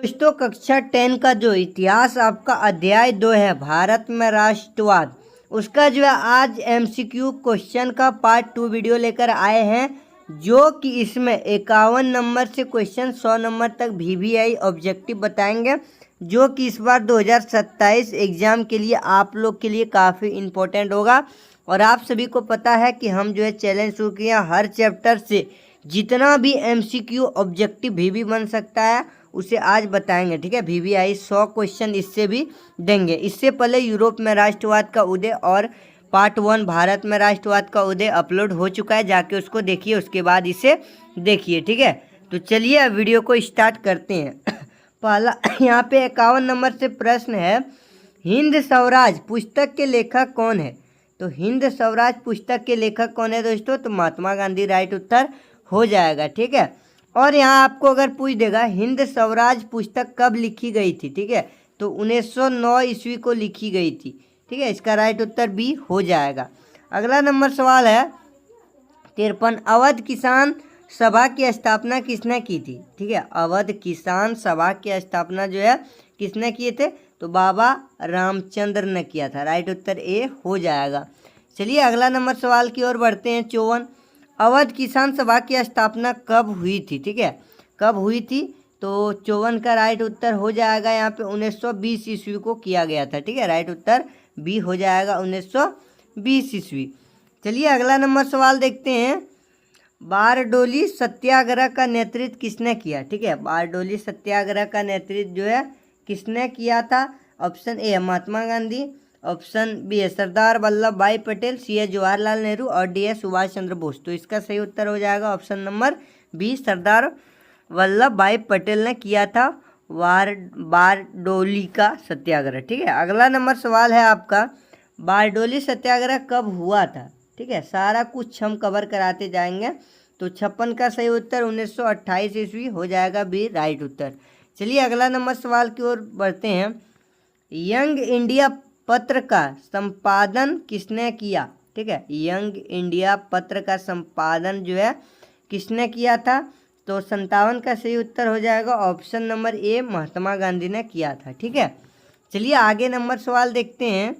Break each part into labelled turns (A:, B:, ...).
A: दोस्तों कक्षा 10 का जो इतिहास आपका अध्याय 2 है भारत में राष्ट्रवाद, उसका जो है आज एमसीक्यू क्वेश्चन का पार्ट 2 वीडियो लेकर आए हैं, जो कि इसमें 51 नंबर से क्वेश्चन 100 नंबर तक वीवीआई ऑब्जेक्टिव बताएंगे, जो कि इस बार 2027 एग्ज़ाम के लिए आप लोग के लिए काफ़ी इम्पोर्टेंट होगा। और आप सभी को पता है कि हम जो है चैलेंज शुरू किया, हर चैप्टर से जितना भी एमसीक्यू ऑब्जेक्टिव वीवी बन सकता है उसे आज बताएंगे। ठीक है, वीवीआई 100 क्वेश्चन इससे भी देंगे। इससे पहले यूरोप में राष्ट्रवाद का उदय और पार्ट 1 भारत में राष्ट्रवाद का उदय अपलोड हो चुका है, जाके उसको देखिए, उसके बाद इसे देखिए। ठीक है, तो चलिए अब वीडियो को स्टार्ट करते हैं। पहला यहाँ पे 51 नंबर से प्रश्न है, हिंद स्वराज पुस्तक के लेखक कौन है? तो हिंद स्वराज पुस्तक के लेखक कौन है दोस्तों? तो महात्मा गांधी राइट उत्तर हो जाएगा। ठीक है, और यहाँ आपको अगर पूछ देगा हिंद स्वराज पुस्तक कब लिखी गई थी, ठीक है, तो 1909 ईस्वी को लिखी गई थी। ठीक है, इसका राइट उत्तर बी हो जाएगा। अगला नंबर सवाल है 53, अवध किसान सभा की स्थापना किसने की थी? ठीक है, अवध किसान सभा की स्थापना जो है किसने किए थे? तो बाबा रामचंद्र ने किया था। राइट उत्तर ए हो जाएगा। चलिए अगला नंबर सवाल की ओर बढ़ते हैं। 54, अवध किसान सभा की स्थापना कब हुई थी? ठीक है, कब हुई थी? तो 54 का राइट उत्तर हो जाएगा यहाँ पे 1920 ईस्वी को किया गया था। ठीक है, राइट उत्तर बी हो जाएगा 1920 ईस्वी। चलिए अगला नंबर सवाल देखते हैं, बारडोली सत्याग्रह का नेतृत्व किसने किया? ठीक है, बारडोली सत्याग्रह का नेतृत्व जो है किसने किया था? Option A Mahatma Gandhi, option B है सरदार वल्लभ भाई पटेल, सी है जवाहरलाल नेहरू और डी है सुभाष चंद्र बोस। तो इसका सही उत्तर हो जाएगा option number B, Sardar Vallabh भाई पटेल ने किया था बारडोली का सत्याग्रह। ठीक है, अगला नंबर सवाल है आपका, बारडोली सत्याग्रह कब हुआ था? ठीक है, सारा कुछ हम कवर कराते जाएंगे। तो 56 का सही उत्तर 1928 ईस्वी हो जाएगा बी, राइट उत्तर। चलिए अगला नंबर सवाल की ओर बढ़ते हैं, यंग इंडिया पत्र का संपादन किसने किया? ठीक है, यंग इंडिया पत्र का संपादन जो है किसने किया था? तो 57 का सही उत्तर हो जाएगा option number A, Mahatma Gandhi ने किया था। ठीक है, चलिए आगे नंबर सवाल देखते हैं,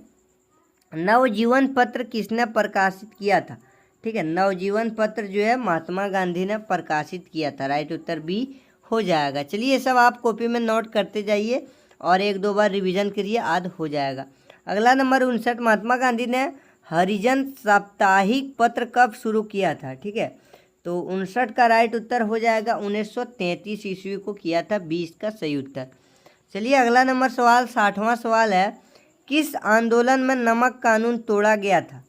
A: नवजीवन पत्र किसने प्रकाशित किया था? ठीक है, नवजीवन पत्र जो है महात्मा गांधी ने प्रकाशित किया था। राइट उत्तर बी हो जाएगा। चलिए ये सब आप कॉपी में नोट करते जाइए और एक दो बार रिवीजन करिए, याद हो जाएगा। अगला नंबर 59, महात्मा गांधी ने हरिजन साप्ताहिक पत्र कब शुरू किया था? ठीक है, तो 59 का राइट उत्तर हो जाएगा 1933 ईस्वी को किया था, 20 का सही उत्तर। चलिए अगला नंबर सवाल 60वां सवाल है, किस आंदोलन में नमक कानून तोड़ा गया था?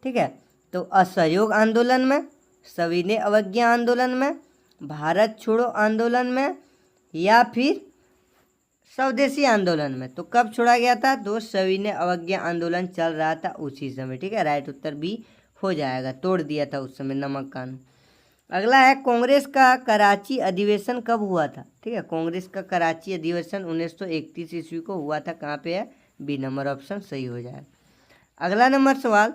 A: ठीक है, तो असहयोग आंदोलन में, सविनय अवज्ञा आंदोलन में, भारत छोड़ो आंदोलन में, या फिर स्वदेशी आंदोलन में। तो कब छोड़ा गया था? तो सविनय अवज्ञा आंदोलन चल रहा था उसी समय। ठीक है, राइट उत्तर बी हो जाएगा, तोड़ दिया था उस समय नमक कानून। अगला है, कांग्रेस का कराची अधिवेशन कब हुआ था? ठीक है, कांग्रेस का कराची अधिवेशन 1931 ईस्वी को हुआ था। कहाँ पे है? बी नंबर ऑप्शन सही हो जाएगा। अगला नंबर सवाल,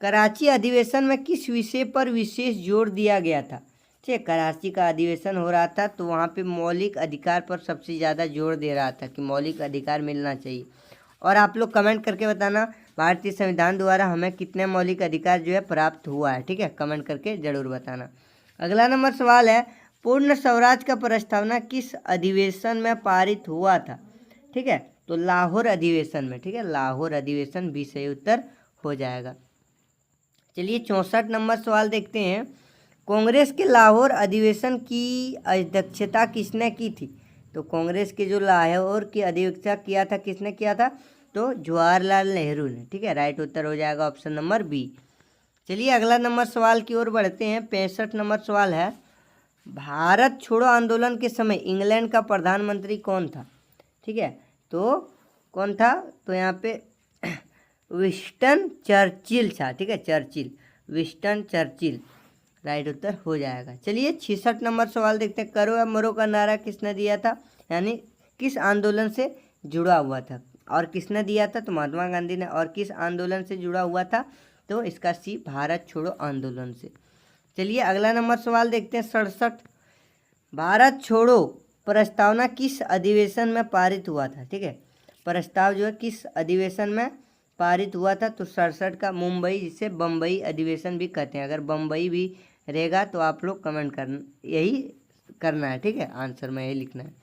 A: कराची अधिवेशन में किस विषय पर विशेष जोर दिया गया था? ठीक है, कराची का अधिवेशन हो रहा था तो वहाँ पे मौलिक अधिकार पर सबसे ज़्यादा जोर दे रहा था कि मौलिक अधिकार मिलना चाहिए। और आप लोग कमेंट करके बताना भारतीय संविधान द्वारा हमें कितने मौलिक अधिकार जो है प्राप्त हुआ है। ठीक है, कमेंट करके ज़रूर बताना। अगला नंबर सवाल है, पूर्ण स्वराज का प्रस्तावना किस अधिवेशन में पारित हुआ था? ठीक है, तो लाहौर अधिवेशन में। ठीक है, लाहौर अधिवेशन भी सही उत्तर हो जाएगा। चलिए 64 नंबर सवाल देखते हैं, कांग्रेस के लाहौर अधिवेशन की अध्यक्षता किसने की थी? तो कांग्रेस के जो लाहौर की अध्यक्षता किया था किसने किया था? तो जवाहरलाल नेहरू ने। ठीक है, राइट उत्तर हो जाएगा ऑप्शन नंबर बी। चलिए अगला नंबर सवाल की ओर बढ़ते हैं। 65 नंबर सवाल है, भारत छोड़ो आंदोलन के समय इंग्लैंड का प्रधानमंत्री कौन था? ठीक है, तो कौन था? तो यहाँ पे विंस्टन चर्चिल था। ठीक है, चर्चिल, विंस्टन चर्चिल, राइट उत्तर हो जाएगा। चलिए 66 नंबर सवाल देखते हैं, करो या मरो का नारा किसने दिया था? यानी किस आंदोलन से जुड़ा हुआ था और किसने दिया था? तो महात्मा गांधी ने। और किस आंदोलन से जुड़ा हुआ था? तो इसका सी, भारत छोड़ो आंदोलन से। चलिए अगला नंबर सवाल देखते हैं 67, भारत छोड़ो प्रस्तावना किस अधिवेशन में पारित हुआ था? ठीक है, प्रस्ताव जो है किस अधिवेशन में पारित हुआ था? तो 67 का मुंबई, जिसे बम्बई अधिवेशन भी कहते हैं। अगर बम्बई भी रहेगा तो आप लोग कमेंट करना, यही करना है। ठीक है, आंसर में यही लिखना है।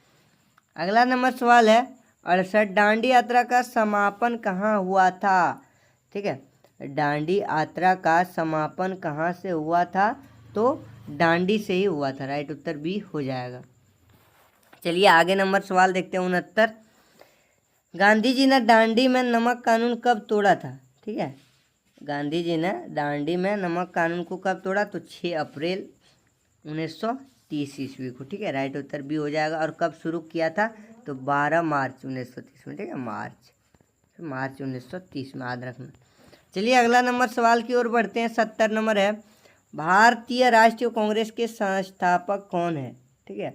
A: अगला नंबर सवाल है 68, दांडी यात्रा का समापन कहाँ हुआ था? ठीक है, दांडी यात्रा का समापन कहाँ से हुआ था? तो दांडी से ही हुआ था। राइट उत्तर बी हो जाएगा। चलिए आगे नंबर सवाल देखते हैं 69, गांधी जी ने दांडी में नमक कानून कब तोड़ा था? ठीक है, गांधी जी ने दांडी में नमक कानून को कब तोड़ा? तो 6 अप्रैल 1930 ईस्वी को। ठीक है, राइट उत्तर बी हो जाएगा। और कब शुरू किया था? तो 12 मार्च 1930 में। ठीक है, मार्च 1930 में, याद रखना। चलिए अगला नंबर सवाल की ओर बढ़ते हैं। 70 नंबर है, भारतीय राष्ट्रीय कांग्रेस के संस्थापक कौन है? ठीक है,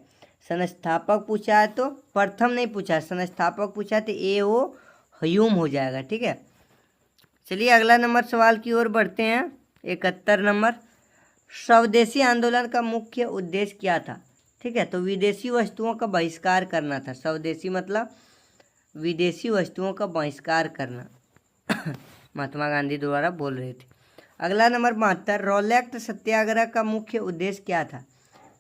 A: संस्थापक पूछा है तो प्रथम नहीं पूछा है, संस्थापक पूछा है तो A.O. ह्यूम हो जाएगा। ठीक है, चलिए अगला नंबर सवाल की ओर बढ़ते हैं। 71 नंबर, स्वदेशी आंदोलन का मुख्य उद्देश्य क्या था? ठीक है, तो विदेशी वस्तुओं का बहिष्कार करना था। स्वदेशी मतलब विदेशी वस्तुओं का बहिष्कार करना महात्मा गांधी द्वारा बोल रहे थे। अगला नंबर 72, रोलेक्ट सत्याग्रह का मुख्य उद्देश्य क्या था?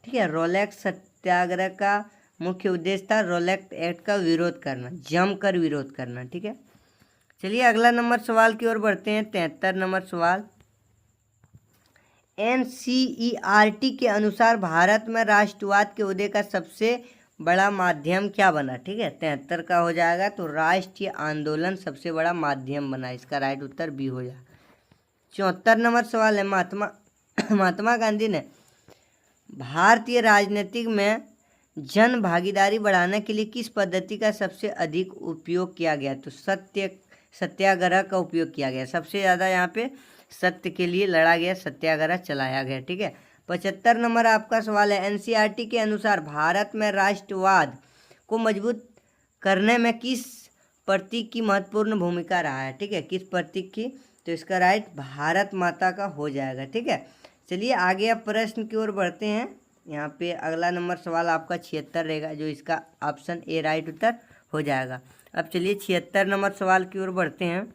A: ठीक है, रोलेक्ट सत्याग्रह का मुख्य उद्देश्य था रोलेक्ट एक्ट का विरोध करना, जमकर विरोध करना। ठीक है, चलिए अगला नंबर सवाल की ओर बढ़ते हैं। 73 नंबर सवाल, NCERT के अनुसार भारत में राष्ट्रवाद के उदय का सबसे बड़ा माध्यम क्या बना? ठीक है, 73 का हो जाएगा। तो राष्ट्रीय आंदोलन सबसे बड़ा माध्यम बना। इसका राइट उत्तर बी हो जाएगा। 74 नंबर सवाल है, महात्मा गांधी ने भारतीय राजनीतिक में जन भागीदारी बढ़ाने के लिए किस पद्धति का सबसे अधिक उपयोग किया गया? तो सत्याग्रह का उपयोग किया गया। सबसे ज़्यादा यहाँ पे सत्य के लिए लड़ा गया, सत्याग्रह चलाया गया। ठीक है, 75 नंबर आपका सवाल है, NCERT के अनुसार भारत में राष्ट्रवाद को मजबूत करने में किस प्रतीक की महत्वपूर्ण भूमिका रहा है? ठीक है, किस प्रतीक की? तो इसका राइट भारत माता का हो जाएगा। ठीक है, चलिए आगे अब प्रश्न की ओर बढ़ते हैं। यहाँ पे अगला नंबर सवाल आपका 76 रहेगा, जो इसका ऑप्शन ए राइट उत्तर हो जाएगा। अब चलिए 76 नंबर सवाल की ओर बढ़ते हैं।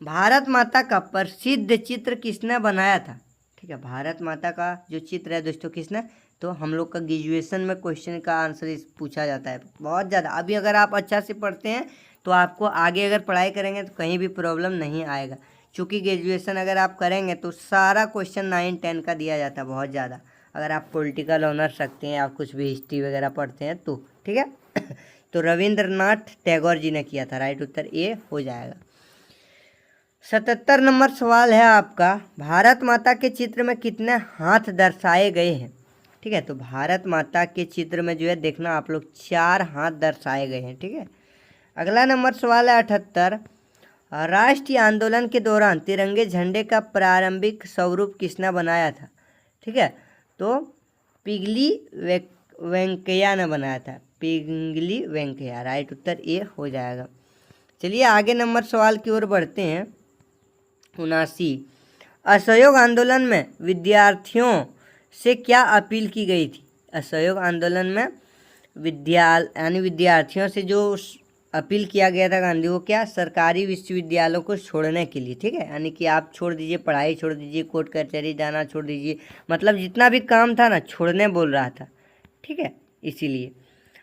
A: भारत माता का प्रसिद्ध चित्र किसने बनाया था? ठीक है, भारत माता का जो चित्र है दोस्तों किसने? तो हम लोग का ग्रेजुएशन में क्वेश्चन का आंसर इस पूछा जाता है बहुत ज़्यादा। अभी अगर आप अच्छा से पढ़ते हैं तो आपको आगे अगर पढ़ाई करेंगे तो कहीं भी प्रॉब्लम नहीं आएगा। चूँकि ग्रेजुएशन अगर आप करेंगे तो सारा क्वेश्चन 9, 10 का दिया जाता है बहुत ज़्यादा। अगर आप पॉलिटिकल ऑनर्स रखते हैं, आप कुछ भी हिस्ट्री वगैरह पढ़ते हैं तो। ठीक है तो रविंद्रनाथ टैगोर जी ने किया था। राइट उत्तर ए हो जाएगा। 77 नंबर सवाल है आपका, भारत माता के चित्र में कितने हाथ दर्शाए गए हैं? ठीक है, तो भारत माता के चित्र में जो है देखना आप लोग 4 हाथ दर्शाए गए हैं। ठीक है, अगला नंबर सवाल है 78, राष्ट्रीय आंदोलन के दौरान तिरंगे झंडे का प्रारंभिक स्वरूप किसने बनाया था? ठीक है, तो पिंगली वेंकैया ने बनाया था, पिंगली वेंकैया। राइट उत्तर ए हो जाएगा। चलिए आगे नंबर सवाल की ओर बढ़ते हैं। 79, असहयोग आंदोलन में विद्यार्थियों से क्या अपील की गई थी? असहयोग आंदोलन में विद्यार्थियों से जो अपील किया गया था गांधी को, क्या? सरकारी विश्वविद्यालयों को छोड़ने के लिए। ठीक है, यानी कि आप छोड़ दीजिए, पढ़ाई छोड़ दीजिए, कोर्ट कचहरी जाना छोड़ दीजिए, मतलब जितना भी काम था ना छोड़ने बोल रहा था। ठीक है, इसीलिए।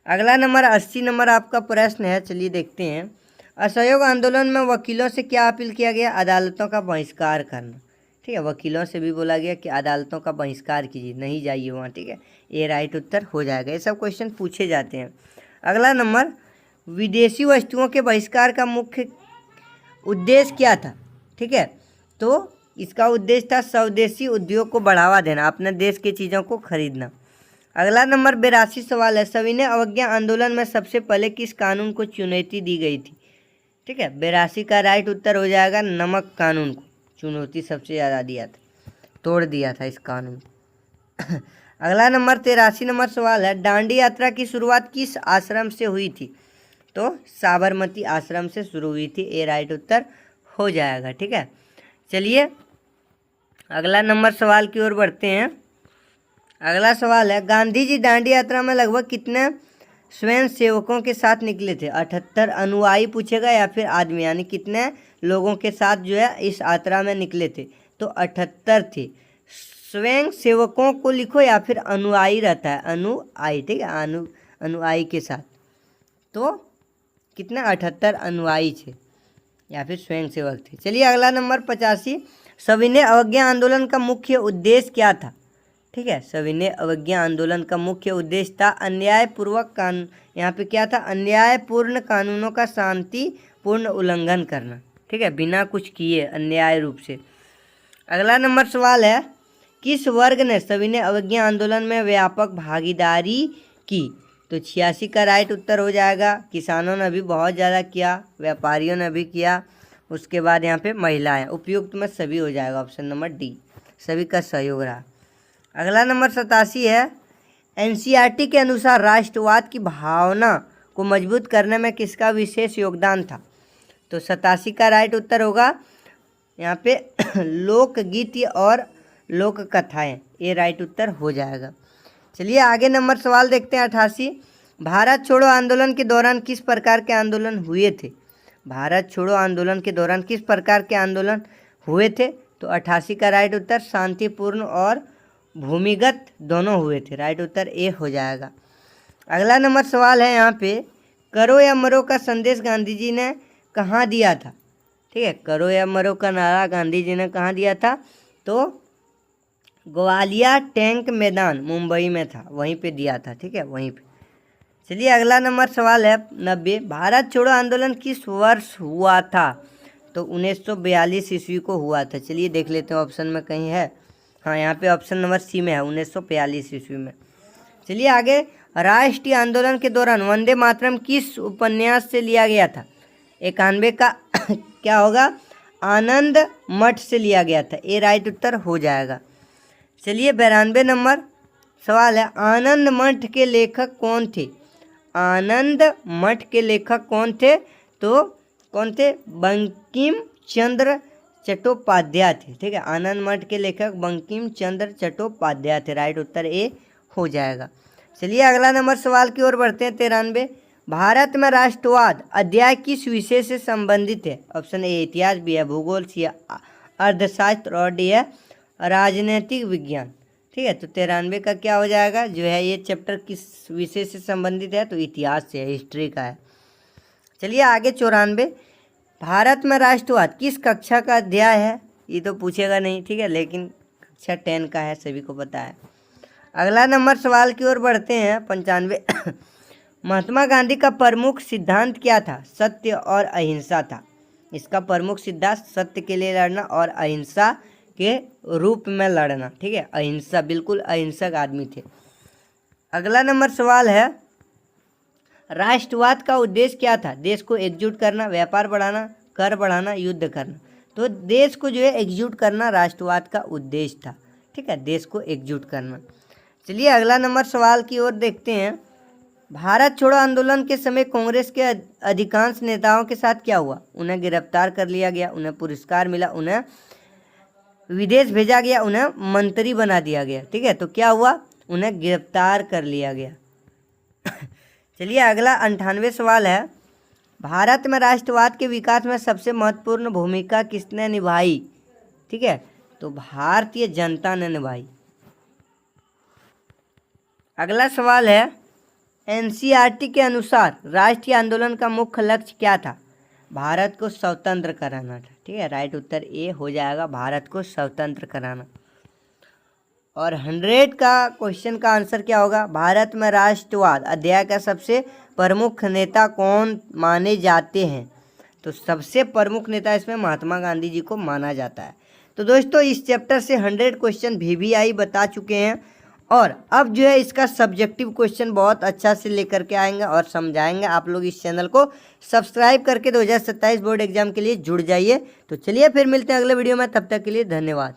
A: अगला नंबर 80 नंबर आपका प्रश्न है, चलिए देखते हैं। असहयोग आंदोलन में वकीलों से क्या अपील किया गया? अदालतों का बहिष्कार करना। ठीक है, वकीलों से भी बोला गया कि अदालतों का बहिष्कार कीजिए, नहीं जाइए वहाँ। ठीक है, ये राइट उत्तर हो जाएगा। ये सब क्वेश्चन पूछे जाते हैं। अगला नंबर, विदेशी वस्तुओं के बहिष्कार का मुख्य उद्देश्य क्या था? ठीक है, तो इसका उद्देश्य था स्वदेशी उद्योग को बढ़ावा देना, अपने देश की चीज़ों को खरीदना। अगला नंबर 82 सवाल है, सविनय अवज्ञा आंदोलन में सबसे पहले किस कानून को चुनौती दी गई थी? ठीक है, 82 का राइट उत्तर हो जाएगा नमक कानून को चुनौती सबसे ज़्यादा दिया था, तोड़ दिया था इस कानून को। अगला नंबर 83 नंबर सवाल है, दांडी यात्रा की शुरुआत किस आश्रम से हुई थी? तो साबरमती आश्रम से शुरू हुई थी। ए राइट उत्तर हो जाएगा। ठीक है, चलिए अगला नंबर सवाल की ओर बढ़ते हैं। अगला सवाल है, गांधी जी दांडी यात्रा में लगभग कितने स्वयं सेवकों के साथ निकले थे? 78 अनुयायी पूछेगा या फिर आदमी, यानी कितने लोगों के साथ जो है इस यात्रा में निकले थे? तो 78 थे। स्वयं सेवकों को लिखो या फिर अनुयायी रहता है, अनुयायी, ठीक है, अनुयायी के साथ। तो कितने? 78 अनुयायी थे या फिर स्वयं सेवक थे। चलिए अगला नंबर 85, सविनय अवज्ञा आंदोलन का मुख्य उद्देश्य क्या था? ठीक है, सविनय अवज्ञा आंदोलन का मुख्य उद्देश्य था अन्यायपूर्वक कानून, यहाँ पे क्या था? अन्यायपूर्ण कानूनों का शांतिपूर्ण उल्लंघन करना, ठीक है, बिना कुछ किए अन्याय रूप से। अगला नंबर सवाल है, किस वर्ग ने सविनय अवज्ञा आंदोलन में व्यापक भागीदारी की? तो 86 का राइट उत्तर हो जाएगा। किसानों ने भी बहुत ज़्यादा किया, व्यापारियों ने भी किया, उसके बाद यहाँ पे महिलाएं, उपयुक्त में सभी हो जाएगा, ऑप्शन नंबर डी, सभी का सहयोग रहा। अगला नंबर 87 है, एनसीईआरटी के अनुसार राष्ट्रवाद की भावना को मजबूत करने में किसका विशेष योगदान था? तो 87 का राइट उत्तर होगा यहाँ पे लोकगीत और लोक कथाएँ, ये राइट उत्तर हो जाएगा। चलिए आगे नंबर सवाल देखते हैं 88, भारत छोड़ो आंदोलन के दौरान किस प्रकार के आंदोलन हुए थे? भारत छोड़ो आंदोलन के दौरान किस प्रकार के आंदोलन हुए थे? तो 88 का राइट उत्तर शांतिपूर्ण और भूमिगत दोनों हुए थे, राइट उत्तर ए हो जाएगा। अगला नंबर सवाल है यहाँ पे, करो या मरो का संदेश गांधी जी ने कहाँ दिया था? ठीक है, करो या मरो का नारा गांधी जी ने कहाँ दिया था? तो ग्वालियर टैंक मैदान मुंबई में था, वहीं पे दिया था, ठीक है, वहीं पे। चलिए अगला नंबर सवाल है 90, भारत छोड़ो आंदोलन किस वर्ष हुआ था? तो 1942 ईस्वी को हुआ था। चलिए देख लेते हैं ऑप्शन में कहीं है, हाँ यहाँ पे ऑप्शन नंबर सी में है, 1942 ईस्वी में। चलिए आगे, राष्ट्रीय आंदोलन के दौरान वंदे मातरम किस उपन्यास से लिया गया था? 91 का क्या होगा? आनंद मठ से लिया गया था, ये राइट उत्तर हो जाएगा। चलिए 92 नंबर सवाल है, आनंद मठ के लेखक कौन थे? आनंद मठ के लेखक कौन थे? तो कौन थे? बंकिम चंद्र चट्टोपाध्याय थे, ठीक है, आनंद मठ के लेखक बंकिम चंद्र चट्टोपाध्याय थे, राइट उत्तर ए हो जाएगा। चलिए अगला नंबर सवाल की ओर बढ़ते हैं 93, भारत में राष्ट्रवाद अध्याय किस विषय से संबंधित है? ऑप्शन ए इतिहास, बी है भूगोल, सी है अर्थशास्त्र और डी है राजनीतिक विज्ञान, ठीक है। तो 93 का क्या हो जाएगा? जो है ये चैप्टर किस विषय से संबंधित है? तो इतिहास से है, हिस्ट्री का है। चलिए आगे 94, भारत में राष्ट्रवाद किस कक्षा का अध्याय है? ये तो पूछेगा नहीं, ठीक है, लेकिन कक्षा 10 का है, सभी को पता है। अगला नंबर सवाल की ओर बढ़ते हैं 95, महात्मा गांधी का प्रमुख सिद्धांत क्या था? सत्य और अहिंसा था। इसका प्रमुख सिद्धांत सत्य के लिए लड़ना और अहिंसा के रूप में लड़ना, ठीक है, अहिंसा, बिल्कुल अहिंसक आदमी थे। अगला नंबर सवाल है, राष्ट्रवाद का उद्देश्य क्या था? देश को एकजुट करना, व्यापार बढ़ाना, कर बढ़ाना, युद्ध करना। तो देश को जो है एकजुट करना राष्ट्रवाद का उद्देश्य था, ठीक है, देश को एकजुट करना। चलिए अगला नंबर सवाल की ओर देखते हैं, भारत छोड़ो आंदोलन के समय कांग्रेस के अधिकांश नेताओं के साथ क्या हुआ? उन्हें गिरफ्तार कर लिया गया, उन्हें पुरस्कार मिला, उन्हें विदेश भेजा गया, उन्हें मंत्री बना दिया गया, ठीक है। तो क्या हुआ? उन्हें गिरफ्तार कर लिया गया। चलिए अगला 98 सवाल है, भारत में राष्ट्रवाद के विकास में सबसे महत्वपूर्ण भूमिका किसने निभाई? ठीक है, तो भारतीय जनता ने निभाई। अगला सवाल है, एनसीईआरटी के अनुसार राष्ट्रीय आंदोलन का मुख्य लक्ष्य क्या था? भारत को स्वतंत्र कराना था, ठीक है, राइट उत्तर ए हो जाएगा, भारत को स्वतंत्र कराना। और 100 का क्वेश्चन का आंसर क्या होगा? भारत में राष्ट्रवाद अध्याय का सबसे प्रमुख नेता कौन माने जाते हैं? तो सबसे प्रमुख नेता इसमें महात्मा गांधी जी को माना जाता है। तो दोस्तों इस चैप्टर से 100 क्वेश्चन VVI बता चुके हैं और अब जो है इसका सब्जेक्टिव क्वेश्चन बहुत अच्छा से लेकर के आएंगे और समझाएंगे। आप लोग इस चैनल को सब्सक्राइब करके 2027 बोर्ड एग्जाम के लिए जुड़ जाइए। तो चलिए फिर मिलते हैं अगले वीडियो में, तब तक के लिए धन्यवाद।